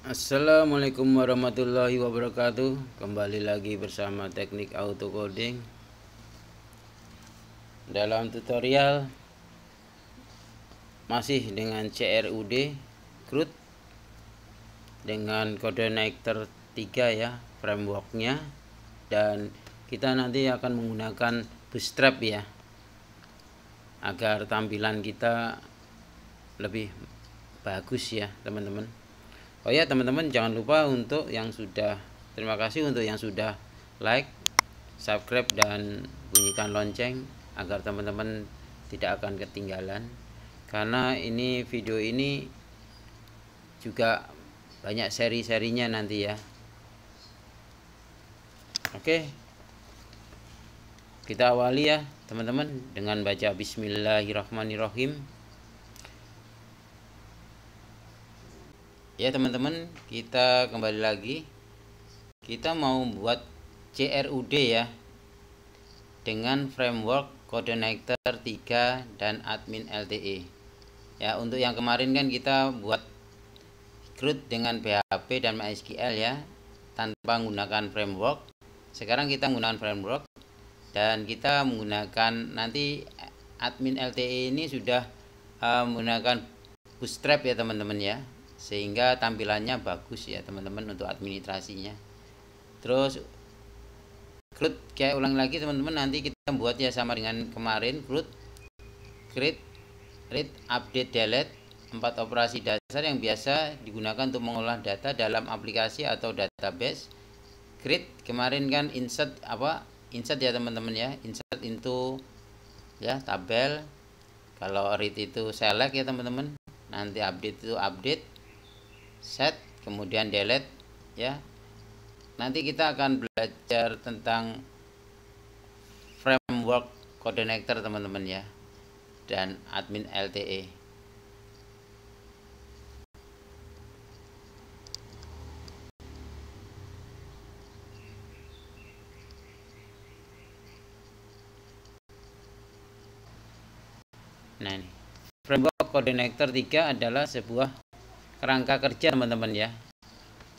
Assalamualaikum warahmatullahi wabarakatuh. Kembali lagi bersama teknik auto coding. Dalam tutorial masih dengan CRUD CRUD dengan Codenator 3 ya, frameworknya. Dan kita nanti akan menggunakan Bootstrap ya, agar tampilan kita lebih bagus ya teman-teman. Oh ya teman-teman, jangan lupa untuk yang sudah, terima kasih untuk yang sudah like, subscribe, dan bunyikan lonceng agar teman-teman tidak akan ketinggalan, karena ini video ini juga banyak seri-serinya nanti ya. Oke, kita awali ya teman-teman dengan baca Bismillahirrahmanirrahim. Ya teman-teman, kita kembali lagi. Kita mau buat CRUD ya, dengan framework Codenator 3 dan admin LTE. Ya, untuk yang kemarin kan kita buat CRUD dengan PHP dan MySQL ya, tanpa menggunakan framework. Sekarang kita menggunakan framework dan kita menggunakan nanti admin LTE ini sudah menggunakan Bootstrap ya teman-teman ya, sehingga tampilannya bagus ya teman-teman untuk administrasinya. Terus CRUD kayak ulang lagi teman-teman, nanti kita buat ya sama dengan kemarin. CRUD create, read, update, delete, 4 operasi dasar yang biasa digunakan untuk mengolah data dalam aplikasi atau database. Create kemarin kan insert insert ya teman-teman ya, insert into ya tabel. Kalau read itu select ya teman-teman. Nanti update itu update, set, kemudian delete ya. Nanti kita akan belajar tentang framework Codenator teman-teman ya, dan admin LTE. Nah ini framework Codenator 3 adalah sebuah kerangka kerja teman-teman ya,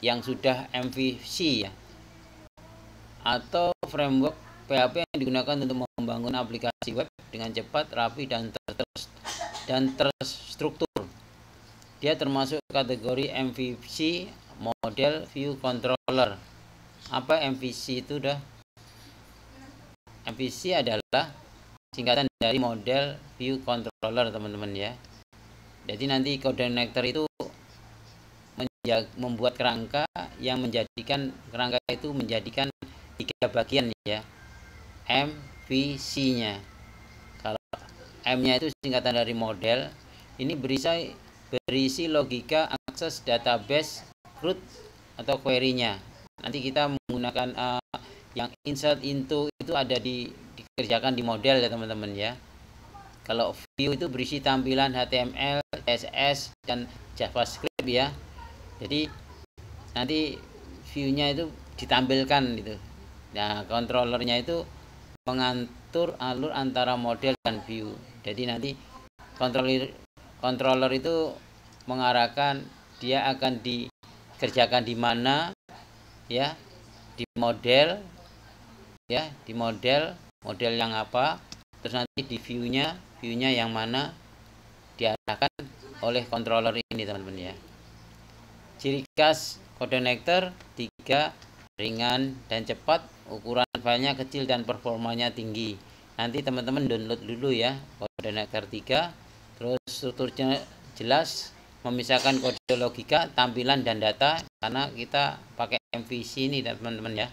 yang sudah MVC ya, atau framework PHP yang digunakan untuk membangun aplikasi web dengan cepat, rapi, dan terstruktur. Dia termasuk kategori MVC, model view controller. Apa MVC itu dah? MVC adalah singkatan dari model view controller teman-teman ya. Jadi nanti Codenator itu membuat kerangka yang menjadikan kerangka itu menjadikan 3 bagian ya, MVC-nya. Kalau M-nya itu singkatan dari model, ini berisi logika akses database root atau query-nya. Nanti kita menggunakan yang insert into itu ada dikerjakan di model ya teman-teman ya. Kalau view itu berisi tampilan HTML, CSS, dan JavaScript ya. Jadi nanti view-nya itu ditampilkan gitu. Nah, controllernya itu mengatur alur antara model dan view. Jadi nanti controller itu mengarahkan dia akan dikerjakan di mana ya, di model ya, di model yang apa, terus nanti di view-nya yang mana diarahkan oleh controller ini teman-teman ya. Ciri khas Codenator 3, ringan dan cepat, ukuran filenya kecil dan performanya tinggi. Nanti teman-teman download dulu ya Codenator 3. Terus strukturnya jelas, memisahkan kode logika, tampilan, dan data, karena kita pakai MVC ini teman-teman ya.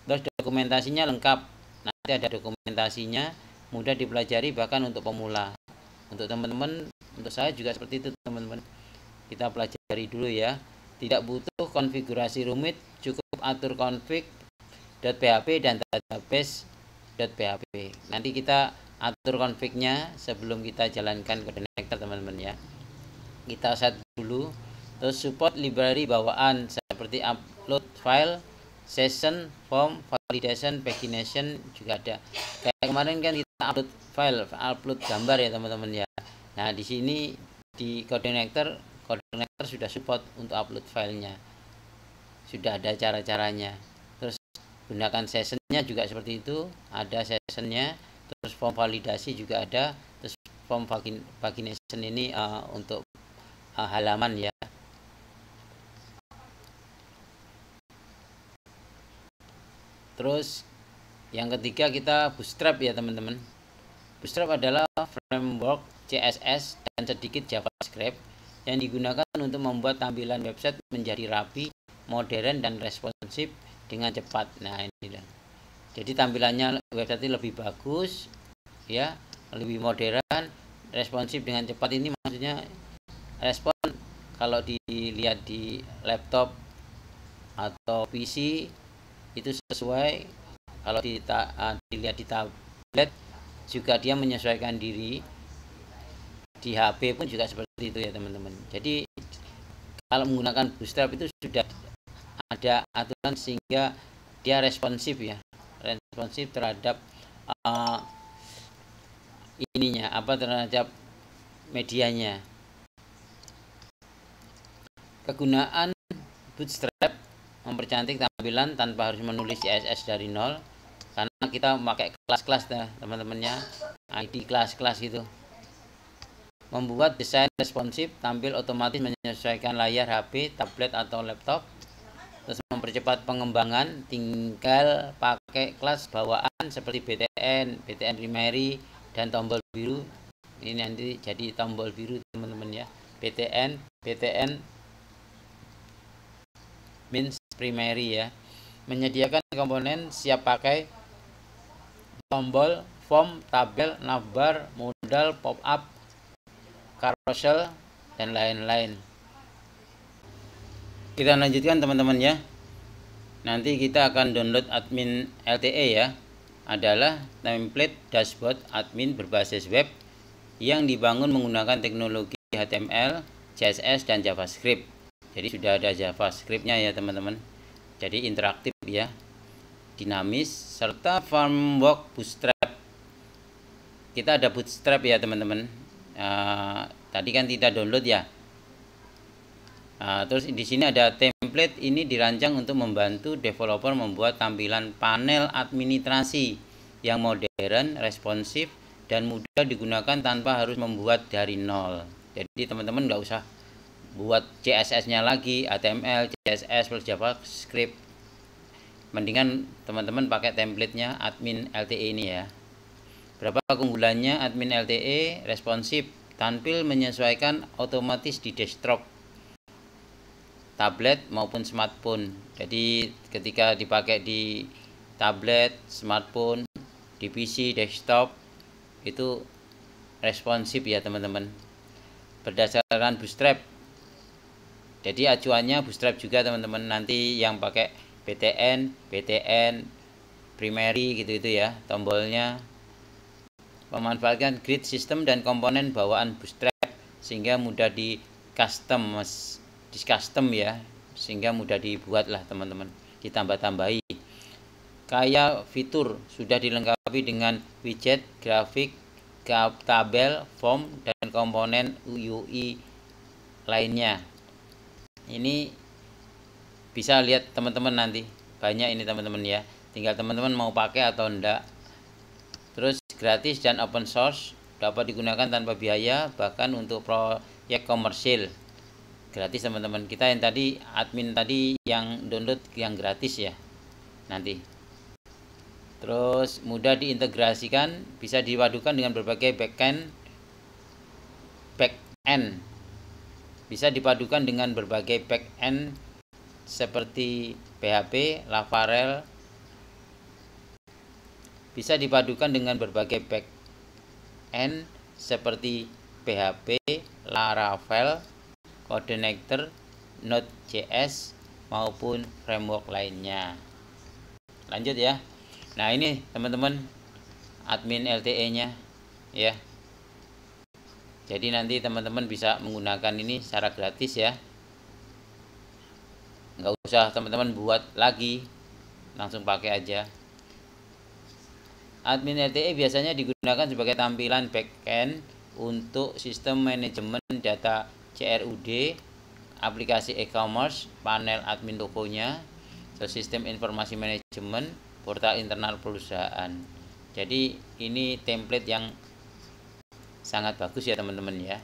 Terus dokumentasinya lengkap, nanti ada dokumentasinya, mudah dipelajari bahkan untuk pemula. Untuk teman-teman, untuk saya juga seperti itu teman-teman, kita pelajari dulu ya. Tidak butuh konfigurasi rumit, cukup atur config.php dan database.php. Nanti kita atur config-nya sebelum kita jalankan Codenator teman-teman ya. Kita set dulu. Terus support library bawaan seperti upload file, session, form, validation, pagination juga ada. Kayak kemarin kan kita upload file, upload gambar ya teman-teman ya. Nah, di sini di Codenator Connector sudah support untuk upload filenya, sudah ada cara-caranya. Terus gunakan sessionnya juga seperti itu, ada sessionnya. Terus form validasi juga ada. Terus form pagination ini untuk halaman ya. Terus yang ketiga kita Bootstrap ya teman-teman. Bootstrap adalah framework CSS dan sedikit JavaScript yang digunakan untuk membuat tampilan website menjadi rapi, modern, dan responsif dengan cepat. Nah ini dah. Jadi tampilannya website ini lebih bagus ya, lebih modern, responsif dengan cepat. Ini maksudnya respon kalau dilihat di laptop atau PC itu sesuai, kalau dilihat di tablet juga dia menyesuaikan diri, di HP pun juga seperti itu ya teman-teman. Jadi kalau menggunakan Bootstrap itu sudah ada aturan sehingga dia responsif ya, responsif terhadap terhadap medianya. Kegunaan Bootstrap mempercantik tampilan tanpa harus menulis CSS dari nol, karena kita memakai kelas-kelas teman-temannya, ID kelas-kelas itu. Membuat desain responsif, tampil otomatis menyesuaikan layar HP, tablet atau laptop. Terus mempercepat pengembangan, tinggal pakai kelas bawaan seperti BTN primary dan tombol biru. Ini nanti jadi tombol biru teman-teman ya. BTN means primary ya. Menyediakan komponen siap pakai, tombol, form, tabel, navbar, modal, pop-up, carousel, dan lain-lain. Kita lanjutkan teman-teman ya. Nanti kita akan download admin LTE ya. Adalah template dashboard admin berbasis web yang dibangun menggunakan teknologi HTML, CSS, dan JavaScript. Jadi sudah ada JavaScript-nya ya teman-teman. Jadi interaktif ya, dinamis, serta framework Bootstrap. Kita ada Bootstrap ya teman-teman. Tadi kan tidak download ya. Terus di sini ada template, ini dirancang untuk membantu developer membuat tampilan panel administrasi yang modern, responsif, dan mudah digunakan tanpa harus membuat dari nol. Jadi teman-teman nggak usah buat CSS-nya lagi, HTML, CSS plus JavaScript. Mendingan teman-teman pakai template-nya admin LTE ini ya. Berapa keunggulannya admin LTE? Responsif, tampil menyesuaikan otomatis di desktop, tablet maupun smartphone. Jadi ketika dipakai di tablet, smartphone, di PC, desktop itu responsif ya teman-teman. Berdasarkan Bootstrap. Jadi acuannya Bootstrap juga teman-teman. Nanti yang pakai BTN primary gitu ya tombolnya. Memanfaatkan grid system dan komponen bawaan Bootstrap sehingga mudah di custom ya, sehingga mudah dibuat lah teman-teman, ditambah-tambahi. Kayak fitur sudah dilengkapi dengan widget, grafik, tabel, form, dan komponen UI lainnya. Ini bisa lihat teman-teman nanti, banyak ini teman-teman ya, tinggal teman-teman mau pakai atau enggak. Terus gratis dan open source, dapat digunakan tanpa biaya, bahkan untuk proyek komersil gratis teman-teman. Kita yang tadi admin tadi yang download yang gratis ya nanti. Terus mudah diintegrasikan, bisa dipadukan dengan berbagai backend, bisa dipadukan dengan berbagai backend seperti PHP, Laravel, bisa dipadukan dengan berbagai backend seperti PHP, Laravel, Connector, Node.js maupun framework lainnya. Lanjut ya. Nah ini teman-teman admin LTE-nya ya. Jadi nanti teman-teman bisa menggunakan ini secara gratis ya. Nggak usah teman-teman buat lagi, langsung pakai aja. Admin LTE biasanya digunakan sebagai tampilan backend untuk sistem manajemen data CRUD, aplikasi e-commerce, panel admin tokonya, sistem informasi manajemen, portal internal perusahaan. Jadi ini template yang sangat bagus ya teman-teman ya.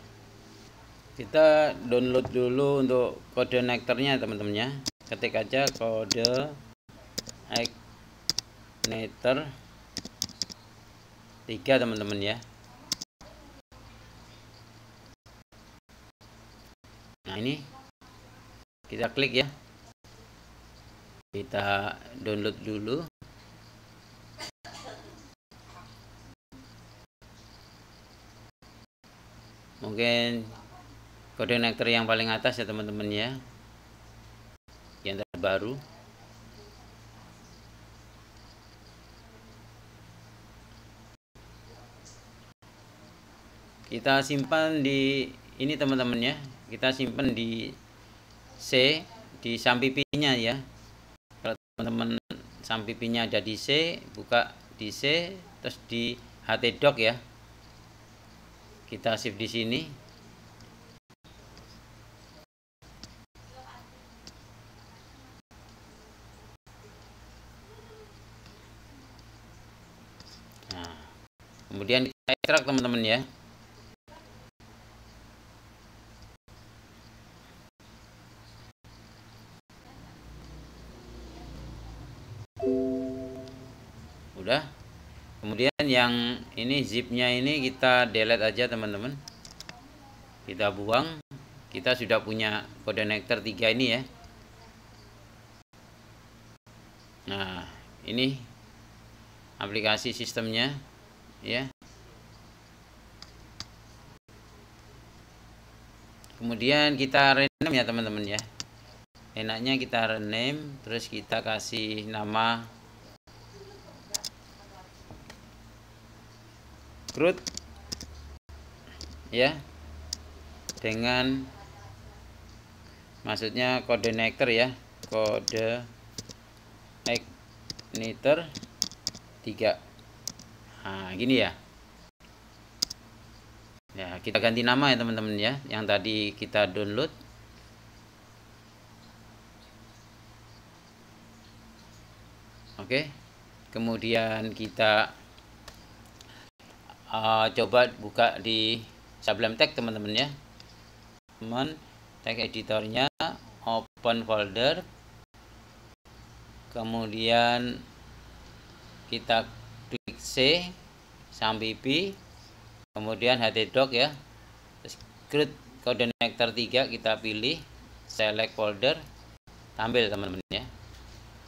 Kita download dulu untuk codenator-nya teman-teman ya. Ketik aja Codenator 3 teman-teman ya. Nah ini kita klik ya, kita download dulu. Mungkin codenator yang paling atas ya teman-teman ya, yang terbaru. Kita simpan di ini teman-teman ya, kita simpan di C, di sampipinya ya. Kalau teman-teman sampipinya ada di C, buka di C, terus di htdoc ya. Kita save di sini. Nah, kemudian kita ekstrak teman-teman ya. Udah. Kemudian yang ini zipnya ini kita delete aja teman-teman. Kita buang. Kita sudah punya codenator 3 ini ya. Nah, ini aplikasi sistemnya ya. Kemudian kita rename ya teman-teman ya. Enaknya kita rename, terus kita kasih nama root ya, dengan maksudnya codenator ya, codenator 3. Nah gini ya. Ya kita ganti nama ya teman-teman ya, yang tadi kita download. Oke, kemudian kita coba buka di Sublime Text teman-teman ya. Text editornya, open folder, kemudian kita klik C sampai P, kemudian htdoc ya, create codenator 3 kita pilih, select folder, tampil teman-teman ya.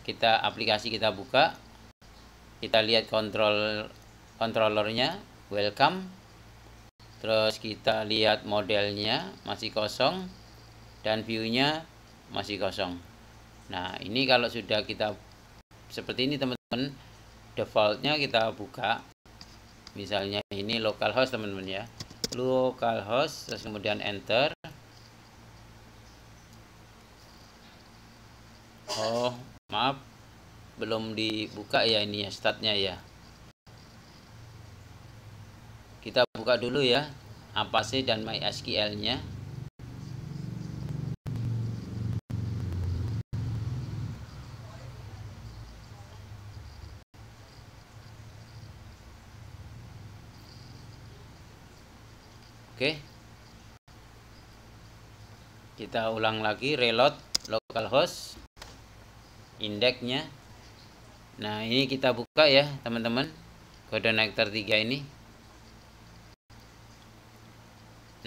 Kita aplikasi kita buka, kita lihat controllernya welcome, terus kita lihat modelnya masih kosong dan viewnya masih kosong. Nah ini kalau sudah kita seperti ini teman-teman, defaultnya kita buka, misalnya ini localhost teman-teman ya, localhost, terus kemudian enter. Oh maaf, belum dibuka ya ini ya, statnya ya. Kita buka dulu ya Apache dan MySQL nya. Oke, kita ulang lagi, reload localhost, indeksnya. Nah ini kita buka ya teman-teman, codenator 3 ini.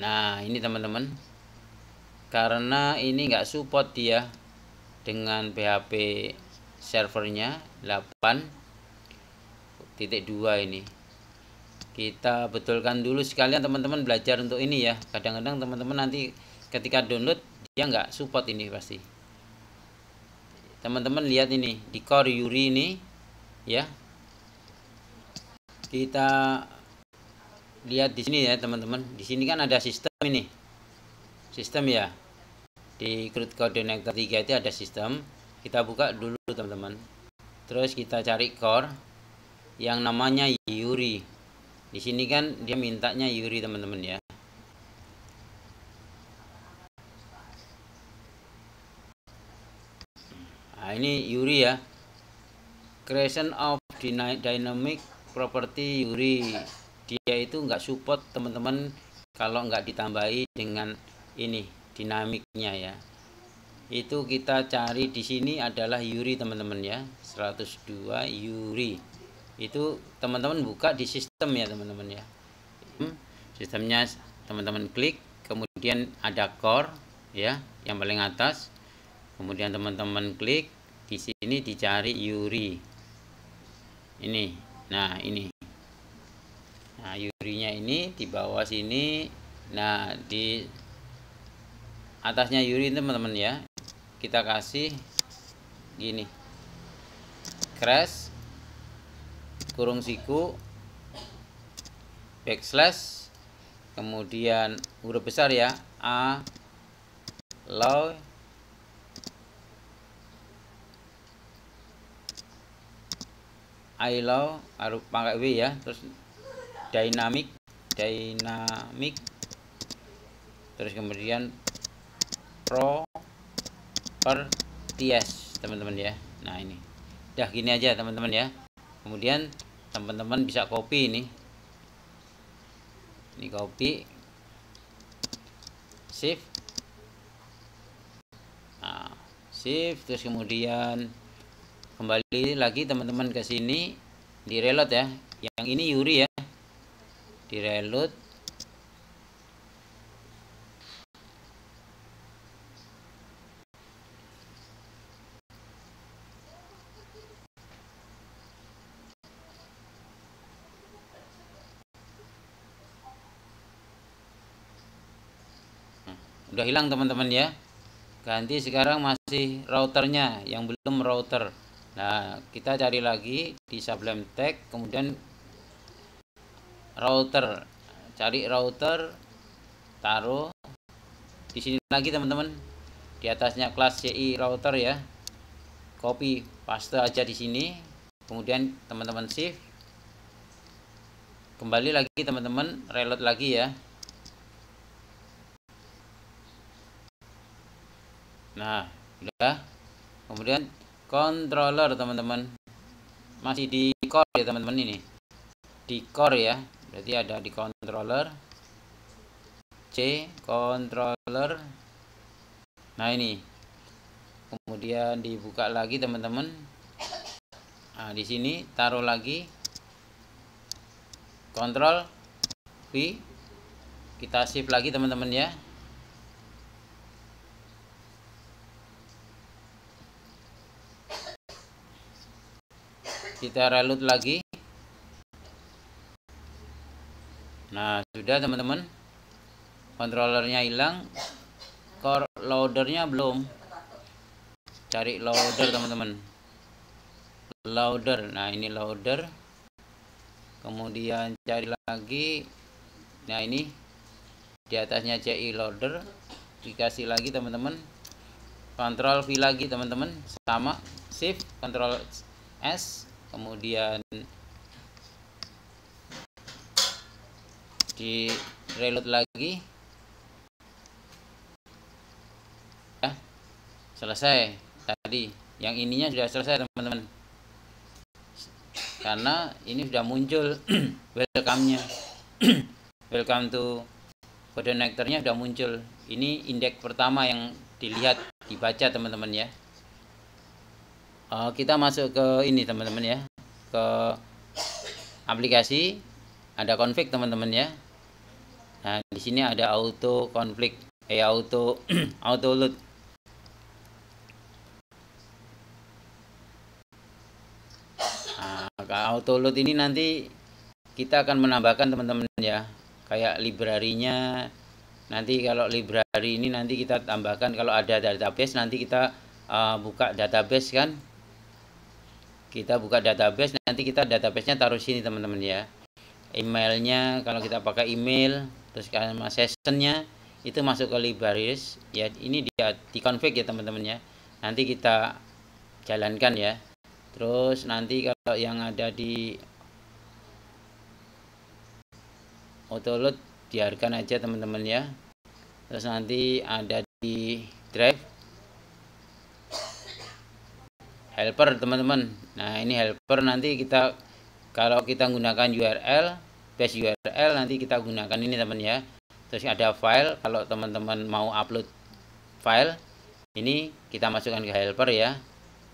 Nah ini teman-teman, karena ini nggak support dia dengan PHP servernya 8.2 ini. Kita betulkan dulu sekalian teman-teman, belajar untuk ini ya. Kadang-kadang teman-teman nanti ketika download dia nggak support ini pasti. Teman-teman lihat ini di core Yuri ini ya. Kita lihat di sini ya teman-teman. Di sini kan ada sistem ini. Sistem ya. Di codenator 3 itu ada sistem. Kita buka dulu teman-teman. Terus kita cari core yang namanya Yuri. Di sini kan dia mintanya Yuri teman-teman ya. Nah, ini URI ya, creation of dynamic property URI. Dia itu nggak support teman-teman kalau nggak ditambahi dengan ini dinamiknya ya. Itu kita cari di sini adalah URI teman-teman ya, 102 URI. Itu teman-teman buka di sistem ya teman-teman ya. Sistemnya teman-teman klik, kemudian ada core ya yang paling atas. Kemudian teman-teman klik di sini dicari URI. Ini. Nah, ini. Nah, URI-nya ini di bawah sini. Nah, di atasnya URI teman-teman ya. Kita kasih gini. Crash kurung siku backslash kemudian huruf besar ya, A allow harus pakai W ya, terus dynamic terus kemudian properties teman-teman ya. Nah, ini udah gini aja teman-teman ya. Kemudian teman-teman bisa copy ini copy, save. Nah, save, terus kemudian kembali lagi teman-teman ke sini di reload ya. Yang ini URI ya, di reload. Udah hilang teman-teman ya. Ganti sekarang masih routernya yang belum router. Nah, kita cari lagi di Sublime Text, kemudian router. Cari router, taruh di sini lagi teman-teman. Di atasnya kelas CI router ya. Copy, paste aja di sini. Kemudian teman-teman shift. Kembali lagi teman-teman, reload lagi ya. Nah, udah. Kemudian controller teman-teman, masih di core ya teman-teman, ini di core ya, berarti ada di controller, C controller. Nah, ini kemudian dibuka lagi teman-teman. Nah, di sini taruh lagi Ctrl V, kita shift lagi teman-teman ya. Kita reload lagi. Nah, sudah teman-teman, controllernya hilang, core loadernya belum. Cari loader teman-teman, loader. Nah, ini loader. Kemudian cari lagi. Nah, ini di atasnya CI loader, dikasih lagi teman-teman, Ctrl V lagi teman-teman, sama shift Ctrl S, kemudian di reload lagi ya. Selesai tadi, yang ininya sudah selesai teman-teman, karena ini sudah muncul welcome-nya. Welcome to Codector-nya sudah muncul. Ini indeks pertama yang dilihat, dibaca teman-teman ya. Kita masuk ke ini teman-teman ya, ke aplikasi, ada config teman-teman ya. Nah, di sini ada auto config, auto load. Nah, auto load ini nanti kita akan menambahkan teman-teman ya, kayak library-nya. Nanti kalau library ini nanti kita tambahkan, kalau ada database nanti kita buka database kan. Kita buka database, nanti kita database-nya taruh sini teman-teman ya. Emailnya kalau kita pakai email, terus sama session-nya itu masuk ke libraries ya. Ini dia di config ya teman-teman ya. Nanti kita jalankan ya. Terus nanti kalau yang ada di autoload biarkan aja teman-teman ya. Terus nanti ada di drive, helper teman-teman. Nah ini helper, nanti kita kalau kita gunakan URL, base URL, nanti kita gunakan ini teman ya. Terus ada file, kalau teman-teman mau upload file, ini kita masukkan ke helper ya,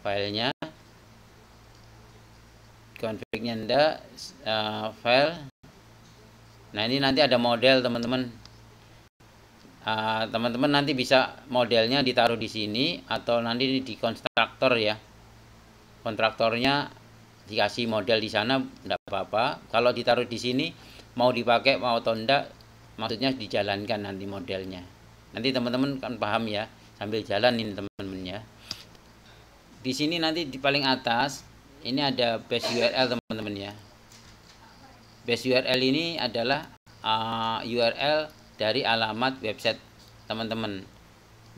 filenya. Config-nya ndak, file. Nah ini nanti ada model teman-teman. Teman-teman nanti bisa modelnya ditaruh di sini atau nanti di konstruktor ya. Kontraktornya dikasih model di sana, enggak apa-apa. Kalau ditaruh di sini mau dipakai mau atau enggak, maksudnya dijalankan nanti modelnya. Nanti teman-teman kan paham ya, sambil jalan ini teman-teman ya. Di sini nanti di paling atas ini ada base URL teman-teman ya. Base URL ini adalah URL dari alamat website teman-teman.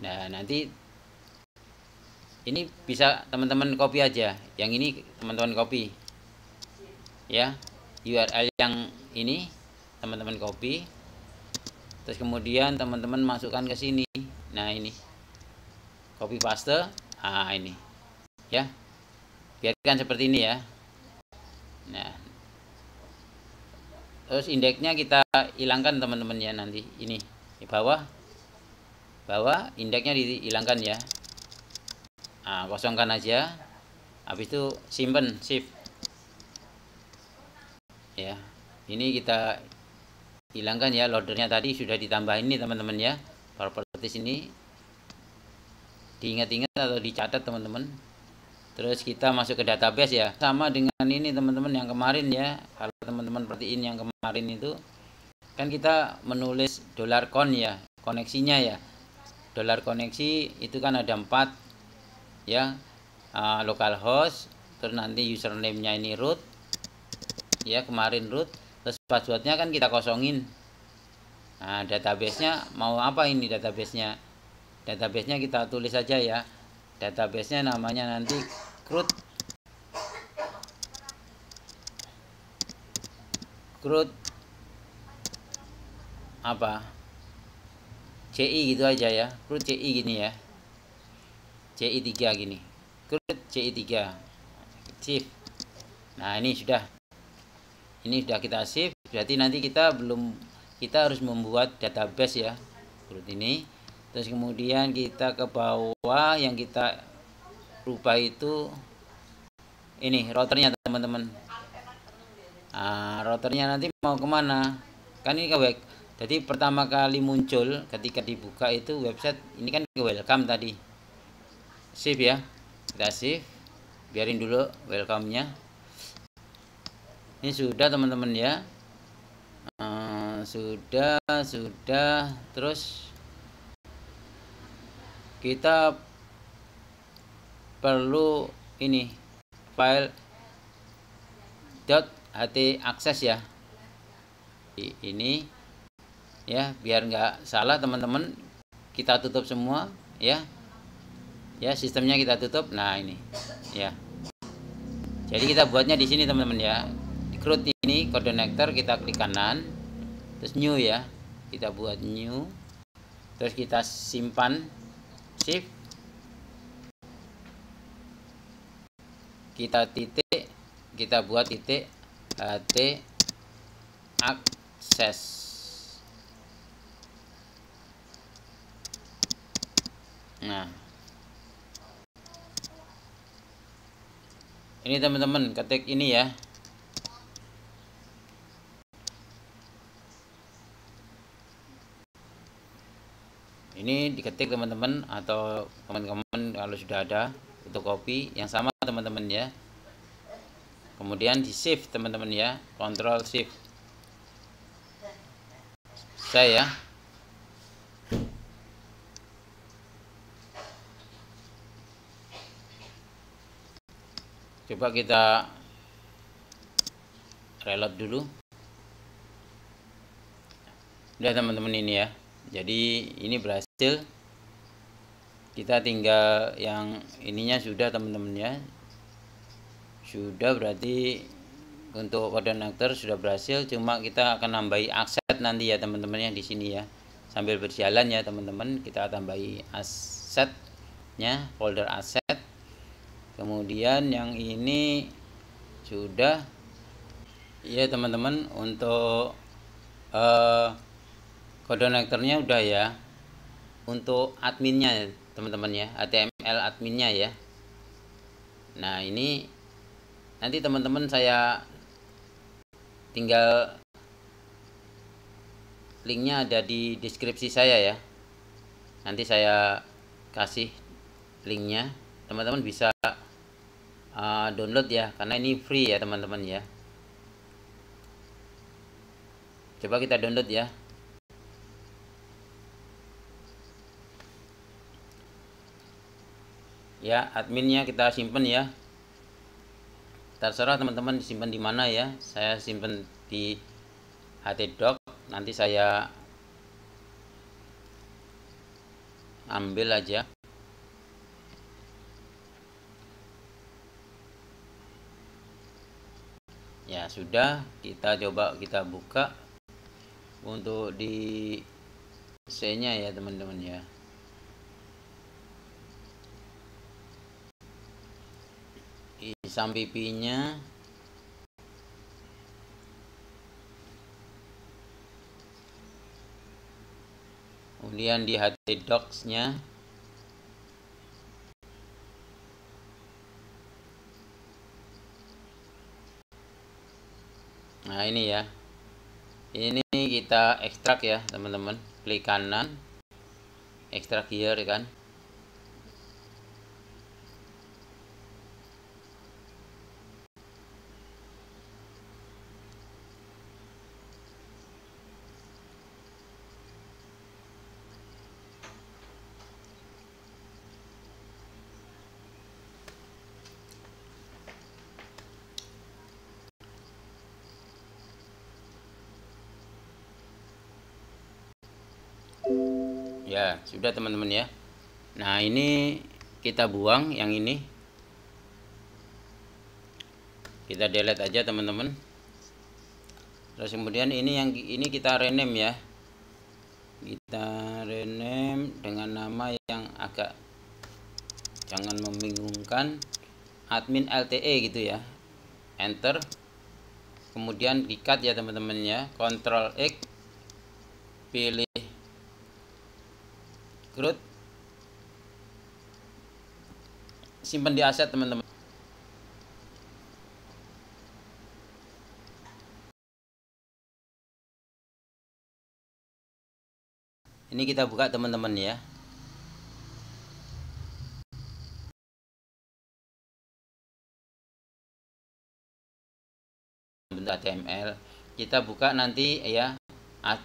Nah nanti ini bisa teman-teman copy aja, yang ini teman-teman copy ya, URL yang ini teman-teman copy, terus kemudian teman-teman masukkan ke sini. Nah ini copy paste, ini ya, biarkan seperti ini ya. Nah terus indeksnya kita hilangkan teman-teman ya, nanti ini di bawah indeksnya dihilangkan ya. Kosongkan aja, habis itu simpen shift ya. Ini kita hilangkan ya, loadernya tadi sudah ditambah ini teman-teman ya. Properties ini diingat-ingat atau dicatat teman-teman. Terus kita masuk ke database ya, sama dengan ini teman-teman yang kemarin ya. Kalau teman-teman perhatiin yang kemarin itu kan kita menulis $con ya, koneksinya ya. $koneksi itu kan ada 4 ya, localhost, terus nanti username-nya ini root ya, kemarin root, terus passwordnya kan kita kosongin. Nah database-nya mau apa ini, database-nya kita tulis saja ya. Database-nya namanya nanti CRUD apa, CI gitu aja ya, CRUD CI gini ya, CI3 gini, CRUD CI3 shift. Nah ini sudah kita save. Berarti nanti kita harus membuat database ya, CRUD ini. Terus kemudian kita ke bawah, yang kita rubah itu ini routernya teman-teman. Routernya nanti mau kemana, kan ini ke web. Jadi pertama kali muncul ketika dibuka itu website ini kan ke welcome tadi. Save ya, kita save, biarin dulu welcome-nya. Ini sudah teman-teman ya, sudah. Terus kita perlu ini file .htaccess ya, ini ya, biar nggak salah teman-teman, kita tutup semua ya. Sistemnya kita tutup. Nah ini ya, jadi kita buatnya di sini teman-teman ya. Di CRUD ini coordinator kita klik kanan, terus new ya, kita buat new, terus kita simpan shift, kita titik, kita buat titik htaccess. Nah ini teman-teman ketik ini ya. Ini diketik teman-teman, atau teman-teman kalau sudah ada fotokopi yang sama teman-teman ya. Kemudian di shift teman-teman ya, Ctrl Shift saya. Coba kita reload dulu. Udah teman-teman ini ya. Jadi ini berhasil. Kita tinggal yang ininya sudah teman-teman ya. Sudah, berarti untuk koordinator sudah berhasil. Cuma kita akan nambahi aset nanti ya teman-teman yang di sini ya. Sambil berjalan ya teman-teman, kita tambahi asetnya, folder aset. Kemudian yang ini sudah ya teman-teman. Untuk connectornya udah ya. Untuk adminnya teman-teman ya, HTML adminnya ya. Nah ini nanti teman-teman saya tinggal linknya ada di deskripsi saya ya. Nanti saya kasih linknya, teman-teman bisa download ya, karena ini free ya teman-teman ya. Coba kita download ya. Ya, adminnya kita simpen ya. Terserah teman-teman disimpan di mana ya. Saya simpen di htdoc. Nanti saya ambil aja. Ya sudah, kita coba kita buka untuk di C-nya ya teman-teman ya. Isam pipinya. Kemudian di htdocs-nya. Nah ini ya. Ini kita ekstrak ya teman-teman. Klik kanan, ekstrak here kan. Ya sudah teman-teman ya. Nah ini kita buang yang ini, kita delete aja teman-teman. Terus kemudian ini yang ini kita rename ya, kita rename dengan nama yang agak jangan membingungkan, admin LTE gitu ya. Enter, kemudian di cut ya teman-teman ya, Ctrl X, pilih root, simpan di aset teman-teman. Ini kita buka teman-teman ya. Bentuk HTML. Kita buka nanti ya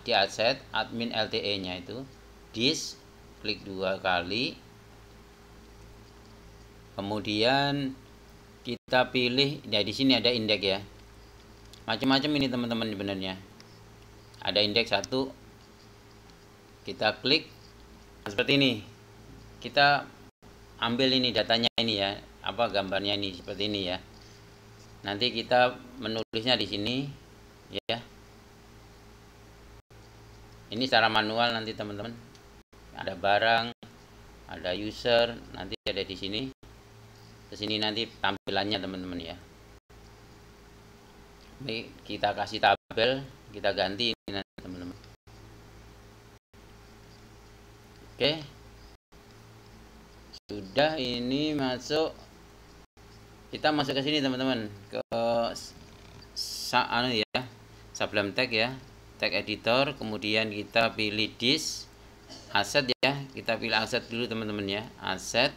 di aset admin LTE-nya itu. This, klik 2 kali. Kemudian kita pilih, ya di sini ada indeks ya. Macam-macam ini teman-teman sebenarnya. Ada indeks 1. Kita klik seperti ini. Kita ambil ini datanya ini ya, apa gambarnya ini seperti ini ya. Nanti kita menulisnya di sini ya. Ini secara manual nanti teman-teman. Ada barang, ada user, nanti ada di sini. Di sini nanti tampilannya teman-teman ya. Ini kita kasih tabel, kita ganti ini nanti teman-teman. Oke. Sudah, ini masuk. Kita masuk ke sini teman-teman, ke anu ya, Sublime Text ya, tag editor. Kemudian kita pilih this aset ya, kita pilih aset dulu teman-teman ya, aset.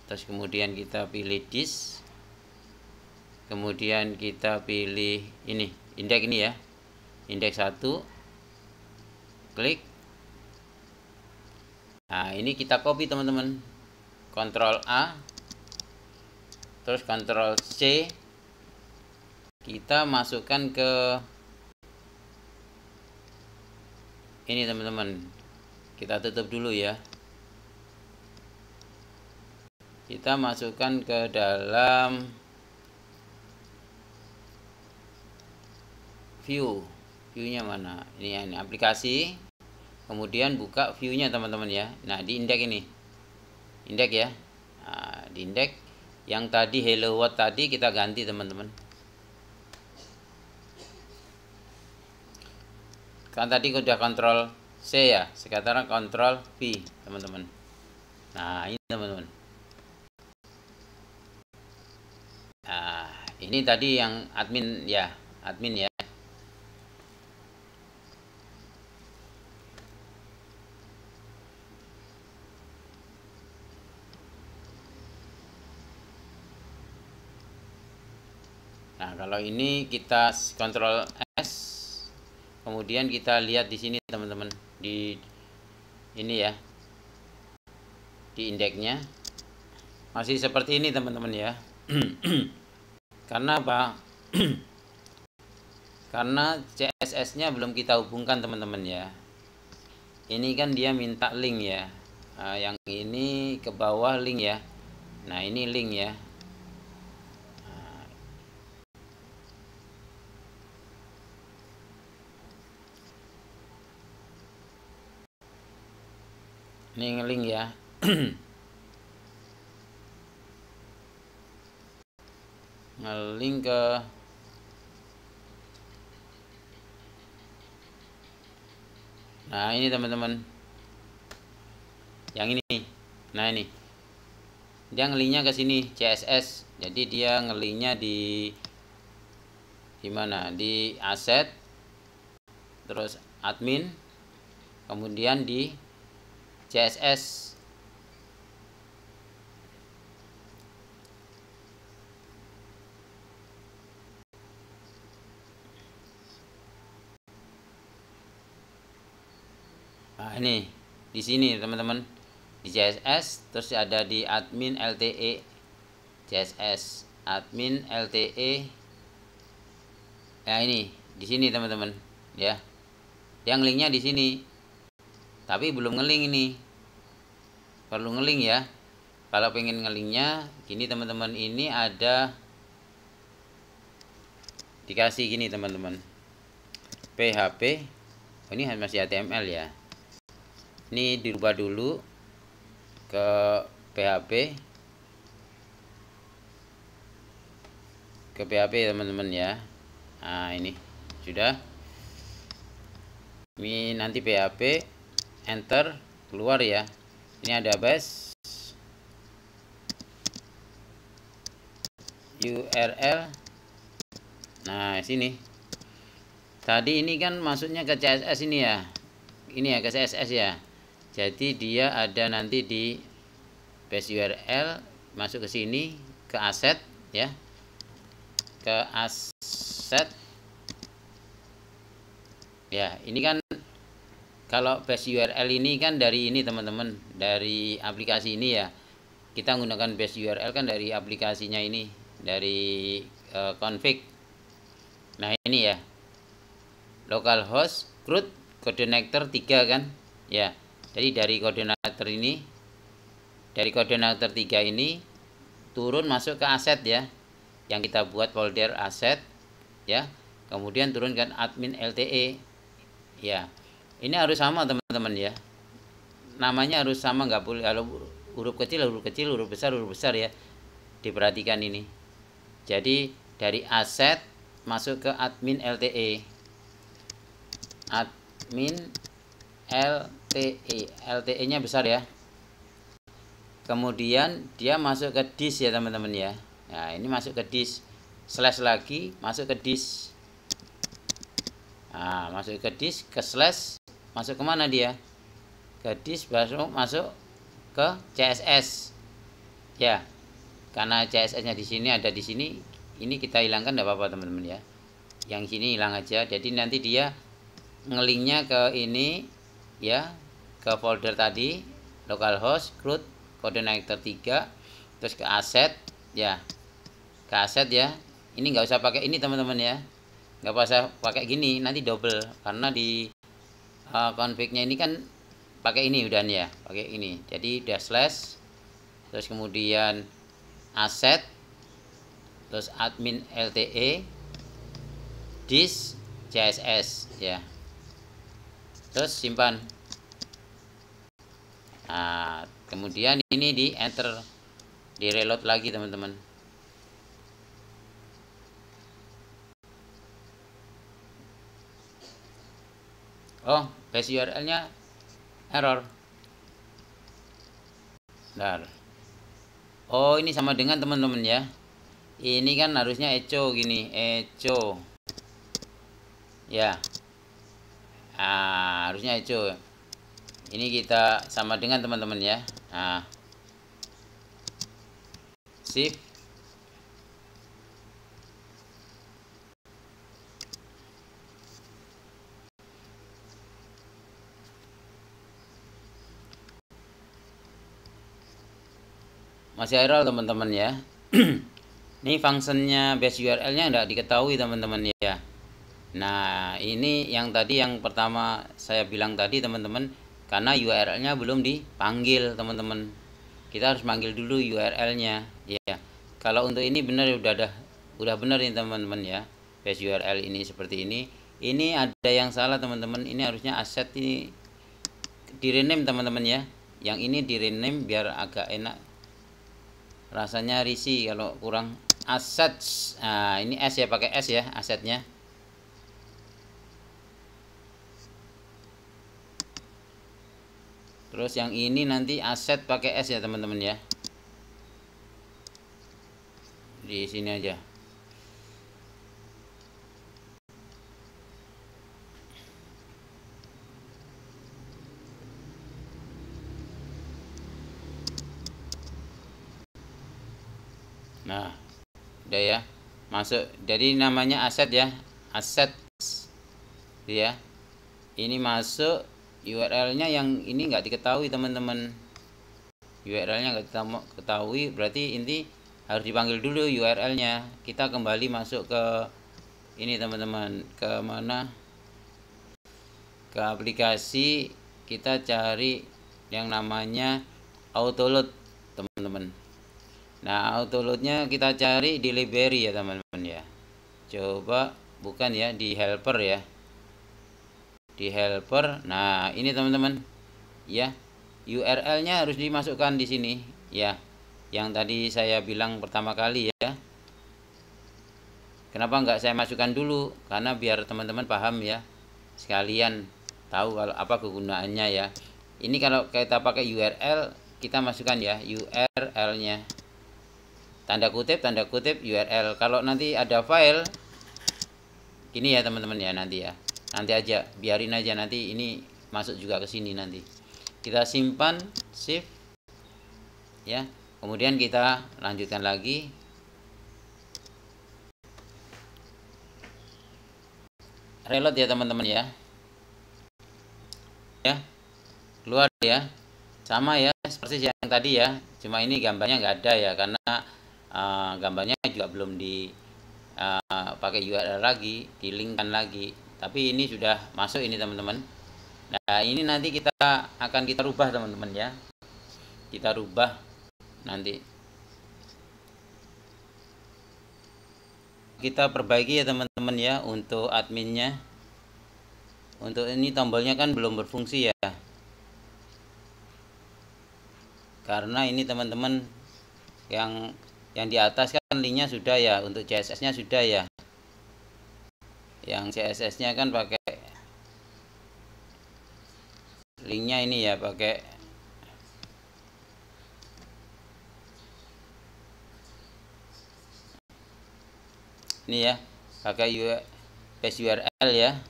Terus kemudian kita pilih this, kemudian kita pilih ini indeks ini ya, indeks 1, klik. Nah ini kita copy teman-teman, Ctrl A, terus Ctrl C, kita masukkan ke ini teman-teman. Kita tutup dulu ya, kita masukkan ke dalam viewnya mana ini aplikasi. Kemudian buka viewnya teman-teman ya. Nah di indeks ini, indeks ya. Nah, di indeks Yang tadi hello world tadi kita ganti teman-teman. Kan tadi udah kontrol C ya, sekarang kontrol V teman-teman. Nah ini teman-teman. Nah ini tadi yang admin ya, admin ya. Nah, kalau ini kita kontrol S, kemudian kita lihat di sini teman-teman, di ini ya, di indeksnya masih seperti ini teman-teman ya. Karena apa? Karena CSS-nya belum kita hubungkan teman-teman ya. Ini kan dia minta link ya. Nah, yang ini ke bawah link ya. Nah ini link ya. Ini ngelink ya. Ngelink ke nah ini teman-teman. Yang ini. Nah ini. Dia ngelinknya ke sini CSS. Jadi dia ngelinknya di mana? Di aset. Terus admin. Kemudian di CSS. Nah, ini di sini teman-teman. Di CSS terus ada di admin LTE. CSS admin LTE. Nah, ini di sini teman-teman ya. Dia ngelinknya di sini. Tapi belum ngelink ini. Perlu ngelink ya. Kalau pengen ngelinknya gini teman-teman, ini ada dikasih gini teman-teman. PHP. Oh, ini masih HTML ya. Ini dirubah dulu ke PHP. Ke PHP teman-teman ya. Nah, ini sudah. Ini nanti PHP enter keluar ya. Ini ada base URL. Nah sini tadi ini kan masuknya ke CSS ini ya, ini ya ke CSS ya. Jadi dia ada nanti di base URL, masuk ke sini ke aset ya, ke aset ya. Ini kan kalau base URL ini kan dari ini teman-teman, dari aplikasi ini ya. Kita menggunakan base URL kan dari aplikasinya ini, dari config. Nah ini ya, localhost root coordinator 3 kan ya. Jadi dari koordinator ini, dari koordinator 3 ini turun masuk ke aset ya, yang kita buat folder aset ya. Kemudian turunkan admin LTE ya. Ini harus sama teman-teman ya, namanya harus sama, nggak boleh kalau huruf kecil huruf besar ya. Diperhatikan ini. Jadi dari aset masuk ke admin LTE. Admin LTE. LTE-nya besar ya. Kemudian dia masuk ke disk ya teman-teman ya. Nah, ini masuk ke disk. Slash lagi masuk ke disk. Nah, masuk ke disk, ke slash, masuk ke mana dia? Ke disk, masuk ke CSS. Ya. Karena CSS-nya di sini ada di sini, ini kita hilangkan enggak apa-apa teman-teman ya. Yang sini hilang aja. Jadi nanti dia ngelinknya ke ini ya, ke folder tadi, localhost root coordinator 3, terus ke aset ya. Ke aset ya. Ini nggak usah pakai ini teman-teman ya. Nggak usah pakai gini, nanti double karena di config-nya ini kan pakai ini udah ya, pakai ini. Jadi dash slash terus kemudian aset terus admin LTE disk CSS ya. Terus simpan. Nah, kemudian ini di enter di reload lagi teman-teman. Oh, base URL-nya error. Bentar. Oh, ini sama dengan teman-teman ya. Ini kan harusnya echo gini, echo. Ya. Harusnya echo. Ini kita sama dengan teman-teman ya. Nah. Shift. Masih error teman-teman ya. Ini fungsinya base URL-nya tidak diketahui teman-teman ya. Nah, ini yang tadi yang pertama saya bilang tadi teman-teman, karena URL-nya belum dipanggil teman-teman. Kita harus manggil dulu URL-nya ya. Kalau untuk ini benar udah benar nih teman-teman ya. Base URL ini seperti ini. Ini ada yang salah teman-teman. Ini harusnya asset ini di rename teman-teman ya. Yang ini di rename biar agak enak. Rasanya risih kalau kurang assets. Nah, ini S ya, pakai S ya asetnya. Terus yang ini nanti aset pakai S ya teman-teman ya. Di sini aja. Nah, udah ya. Masuk. Jadi namanya aset ya. Aset ya. Ini masuk URL-nya yang ini nggak diketahui teman-teman. URL-nya nggak diketahui, berarti ini harus dipanggil dulu URL-nya. Kita kembali masuk ke ini teman-teman, ke mana? Ke aplikasi, kita cari yang namanya autoload teman-teman. Nah, autoloadnya kita cari di library ya teman-teman ya. Coba bukan ya, di helper ya. Di helper. Nah, ini teman-teman ya, URL-nya harus dimasukkan di sini ya. Yang tadi saya bilang pertama kali ya. Kenapa nggak saya masukkan dulu? Karena biar teman-teman paham ya, sekalian tahu kalau apa kegunaannya ya. Ini kalau kita pakai URL, kita masukkan ya URL-nya. Tanda kutip URL. Kalau nanti ada file, ini ya teman-teman ya, nanti ya. Nanti aja, biarin aja, nanti ini masuk juga ke sini nanti. Kita simpan, shift ya. Kemudian kita lanjutkan lagi. Reload ya teman-teman ya. Ya. Keluar ya. Sama ya seperti yang tadi ya. Cuma ini gambarnya nggak ada ya, karena gambarnya juga belum di pakai URL lagi, di linkkan lagi. Tapi ini sudah masuk ini teman-teman. Nah, ini nanti kita akan kita rubah teman-teman ya. Kita rubah nanti. Kita perbaiki ya teman-teman ya untuk adminnya. Untuk ini tombolnya kan belum berfungsi ya. Karena ini teman-teman yang di atas kan linknya sudah ya, untuk CSS-nya sudah ya. Yang CSS-nya kan pakai linknya ini ya, pakai ini ya, pakai base URL ya.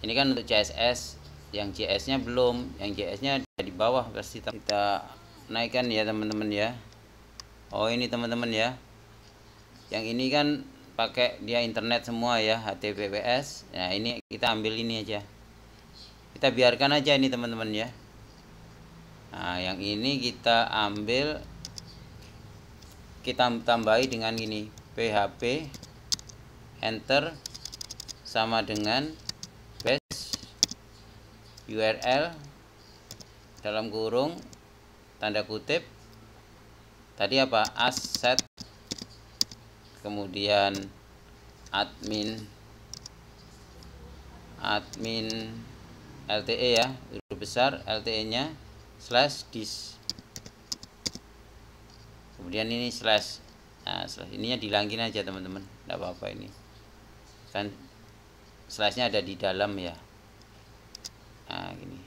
Ini kan untuk CSS, yang JS-nya belum, yang JS-nya ada di bawah, pasti kita naikkan ya teman-teman ya. Oh ini teman-teman ya, yang ini kan pakai dia internet semua ya, HTTPS. Nah ini kita ambil ini aja, kita biarkan aja ini teman-teman ya. Nah yang ini kita ambil, kita tambahi dengan ini PHP enter sama dengan base URL dalam kurung tanda kutip tadi apa, asset, kemudian admin LTE ya, huruf besar LTE nya /dis. kemudian ini slash. Nah, slash ininya dihilangin aja teman-teman, tidak apa-apa, ini kan slashnya ada di dalam ya. Nah gini,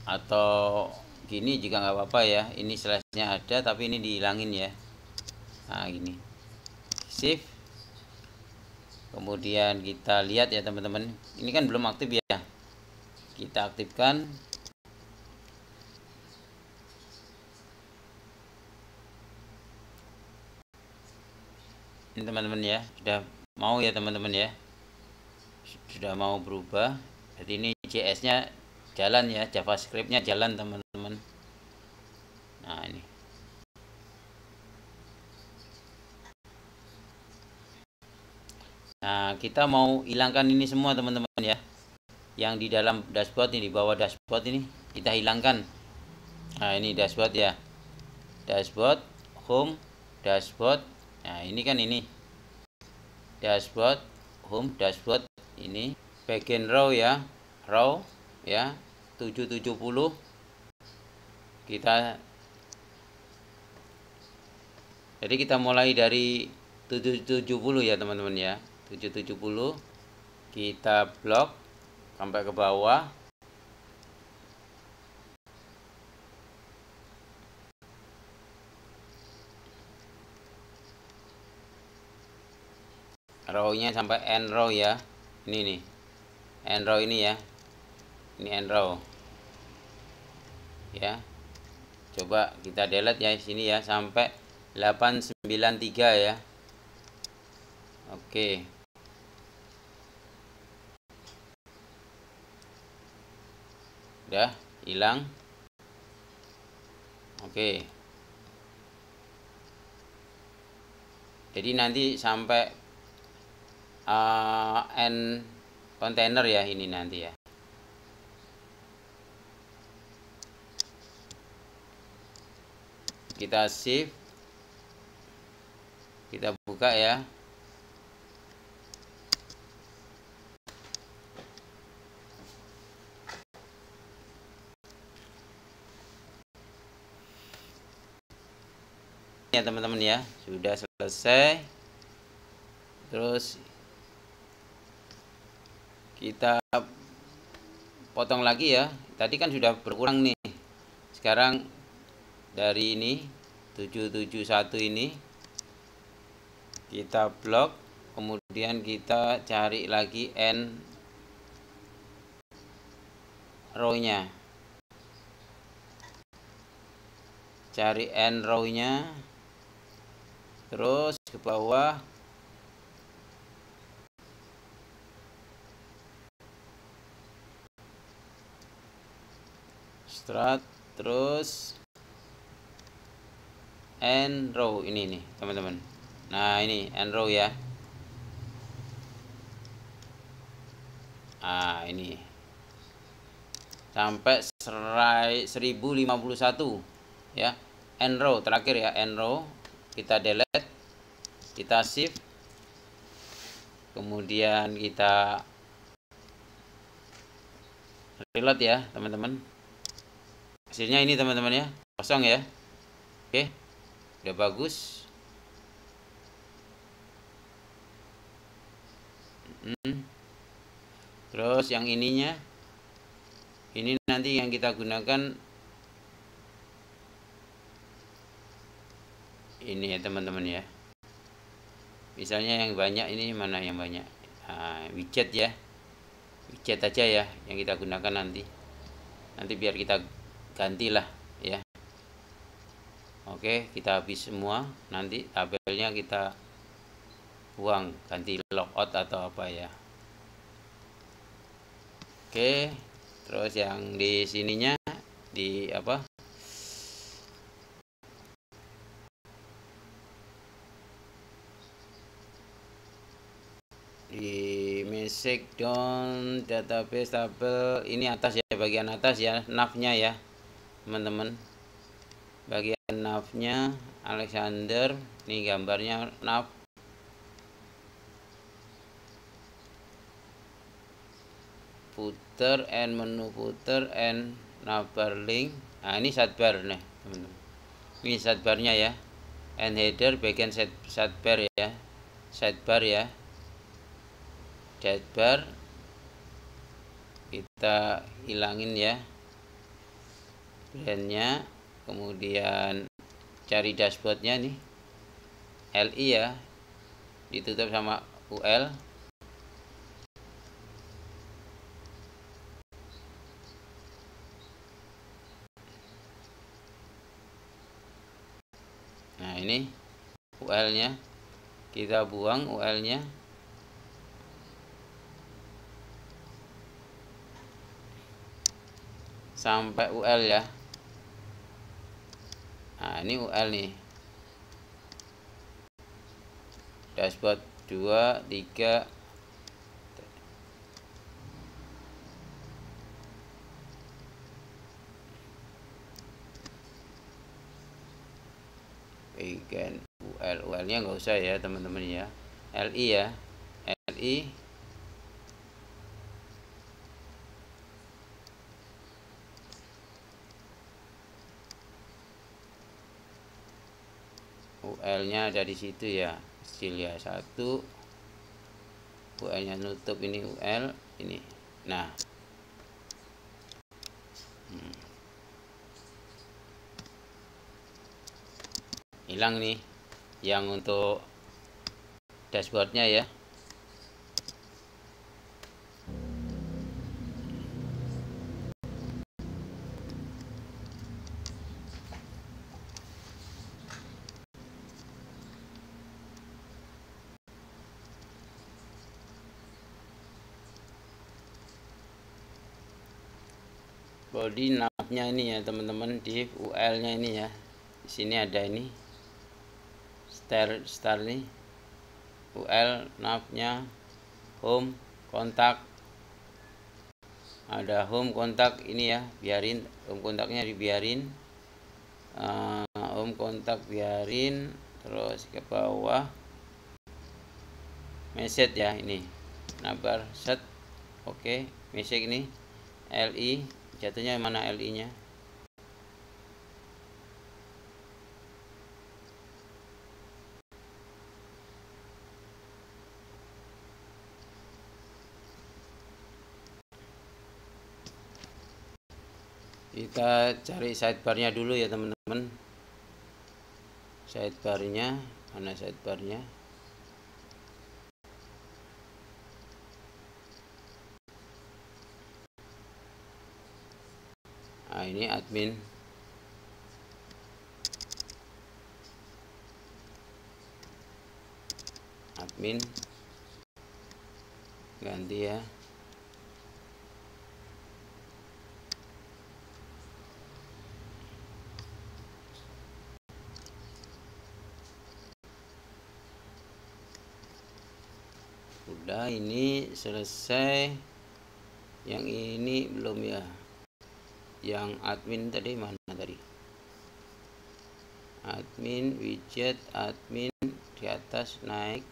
atau gini juga nggak apa-apa ya, ini slashnya ada tapi ini dihilangin ya. Nah gini, shift, kemudian kita lihat ya teman-teman, ini kan belum aktif ya, kita aktifkan. Ini teman-teman ya, sudah mau ya teman-teman ya, sudah mau berubah. Jadi ini JS nya jalan ya, JavaScript nya jalan teman-teman. Nah ini, nah kita mau hilangkan ini semua teman-teman ya, yang di dalam dashboard ini, di bawah dashboard ini kita hilangkan. Nah ini dashboard ya, dashboard, home, dashboard. Nah ini kan ini dashboard, home, dashboard, ini bagian row ya, row ya 770. Jadi kita mulai dari 770 ya teman-teman ya, 770 kita blok sampai ke bawah. Row-nya sampai end row ya. Ini nih. End row ini ya. Ini end row. Ya. Coba kita delete ya sini ya sampai 893 ya. Oke. Udah hilang. Oke. Jadi nanti sampai end container ya ini nanti ya. Kita save, kita buka ya. Ya teman-teman ya, sudah selesai. Terus kita potong lagi ya, tadi kan sudah berkurang nih. Sekarang dari ini 771 ini kita blok, kemudian kita cari lagi end row nya, cari end row nya, terus ke bawah. Start, terus end row ini nih teman-teman. Nah ini end row ya. Nah ini sampai 1051 ya, end row terakhir ya, end row kita delete, kita shift, kemudian kita reload ya teman-teman. Hasilnya ini teman-teman ya, kosong ya. Oke, udah bagus. Terus yang ininya, ini nanti yang kita gunakan ini ya teman-teman ya. Misalnya yang banyak ini, mana yang banyak? Nah, widget ya, widget aja ya yang kita gunakan nanti biar kita gantilah ya. Oke, kita habis semua, nanti tabelnya kita buang, ganti logout atau apa ya. Oke, terus yang di sininya di apa, di message down database tabel ini atas ya, bagian atas ya, nav-nya ya teman-teman, bagian nav-nya Alexander, ini gambarnya nav, footer and menu footer and navbar link. Nah, ini sidebar nih teman-teman, ini sidebarnya ya, and header bagian sidebar ya, sidebar ya, sidebar kita hilangin ya brandnya, kemudian cari dashboardnya nih, LI ya, ditutup sama UL. Nah, ini UL nya kita buang, UL nya sampai UL ya. Nah, ini UL nih, dashboard 2, 3. Bagian UL nya nggak usah ya teman-teman ya, LI ya, LI. UL nya ada di situ ya, kecil ya, 1. UL nya nutup ini UL ini. Nah, hilang nih yang untuk dashboardnya ya. Body navnya ini ya teman-teman, di UL nya ini ya, di sini ada ini star nih, UL navnya, home kontak, ada home kontak ini ya, biarin home kontaknya dibiarin, home kontak biarin, terus ke bawah message ya, ini navbar set. Oke, message ini LI jatuhnya mana, LI nya kita cari sidebarnya dulu ya teman-teman, sidebarnya mana, sidebarnya nah ini admin ganti ya. Udah, ini selesai. Yang ini belum ya, yang admin tadi mana tadi, admin widget, admin di atas naik.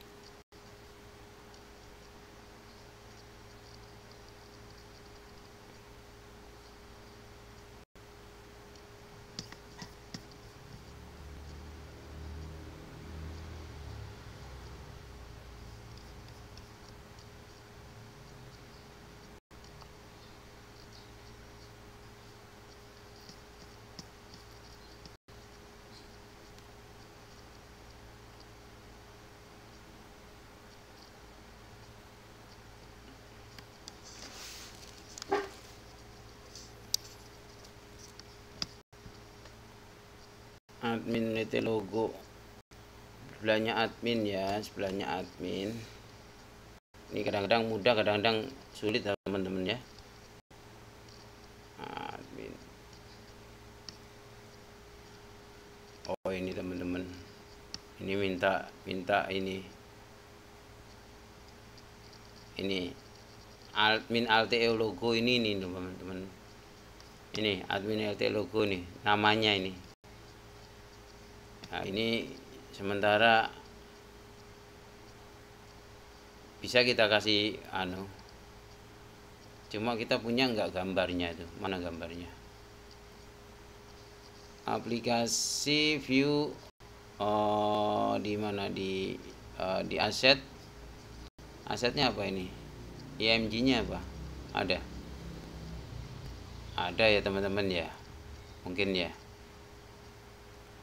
Admin itu logo sebelahnya admin ya, sebelahnya admin. Ini kadang-kadang mudah, kadang-kadang sulit teman-teman ya. Admin. Oh ini teman-teman, ini minta ini admin LTE logo ini nih teman-teman, ini admin LTE logo nih namanya ini. Nah, ini sementara bisa kita kasih cuma kita punya nggak gambarnya, itu mana gambarnya. aplikasi view di mana di asetnya apa ini, IMG nya apa ada ya teman-teman ya, mungkin ya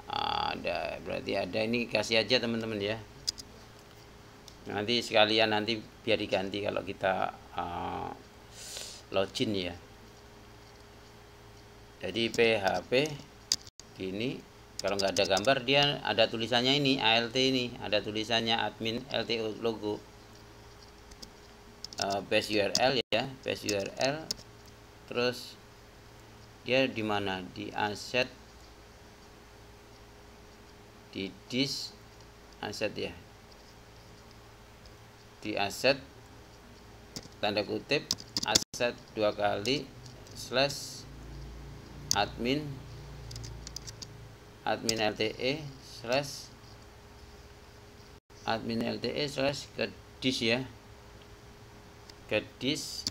ada, berarti ada, ini kasih aja teman-teman ya, nanti sekalian nanti biar diganti kalau kita login ya. Jadi PHP gini, kalau nggak ada gambar dia ada tulisannya ini ALT, ini ada tulisannya admin LT logo, base URL ya, base URL, terus dia di mana, di aset, di disk aset ya, di aset tanda kutip aset 2 kali slash admin LTE slash admin LTE slash ke disk ya, ke disk,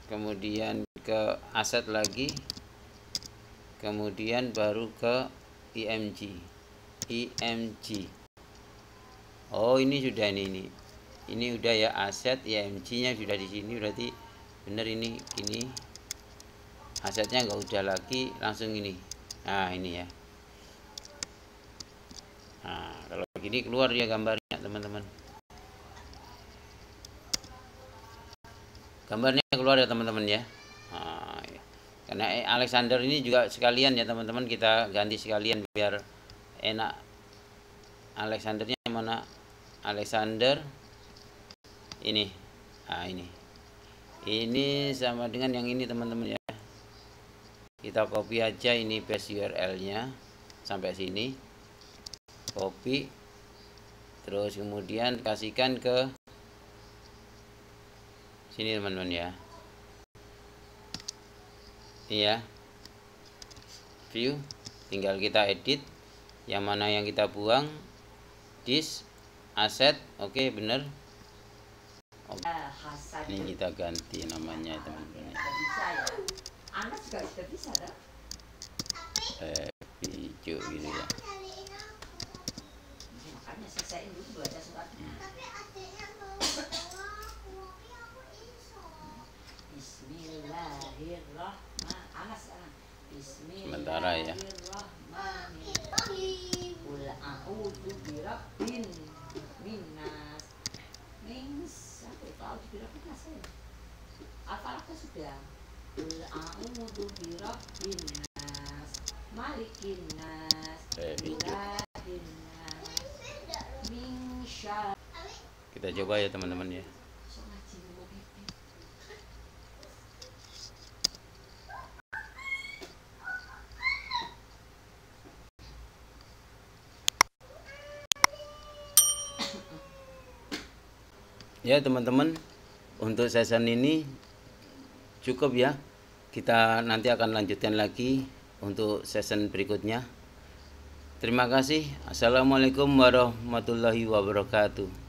kemudian ke aset lagi, kemudian baru ke IMG. Oh ini sudah, ini udah ya, aset IMG nya sudah di sini, berarti bener ini asetnya nggak udah lagi langsung ini. Nah ini ya, nah kalau gini keluar ya gambarnya teman-teman, gambarnya keluar ya teman-teman ya. Nah, ya. Karena Alexander ini juga sekalian ya teman-teman, kita ganti sekalian biar enak. Alexandernya mana, Alexander ini, nah ini sama dengan yang ini teman-teman ya, kita copy aja ini base URL nya sampai sini, copy, terus kemudian kasihkan ke sini teman-teman ya, ini ya, view, tinggal kita edit yang mana yang kita buang, disk, aset, oke, bener. Ini kita ganti namanya teman-teman ya. Anak juga sudah bisa dah. Hijau gitu ya. Makanya selesaiin dulu baca suratnya. Bismillahirrahmanirrahim. Anas sekarang. Sementara ya. Qul a'udzu birabbin minnas. Sampai tahu birabbin nas. Al-Falaq sudah. Qul a'udzu birabbin nas, malikin nas, ilahin nas, min syarr. Kita coba ya teman-teman ya. Ya teman-teman, untuk session ini cukup ya. Kita nanti akan lanjutkan lagi untuk session berikutnya. Terima kasih. Assalamualaikum warahmatullahi wabarakatuh.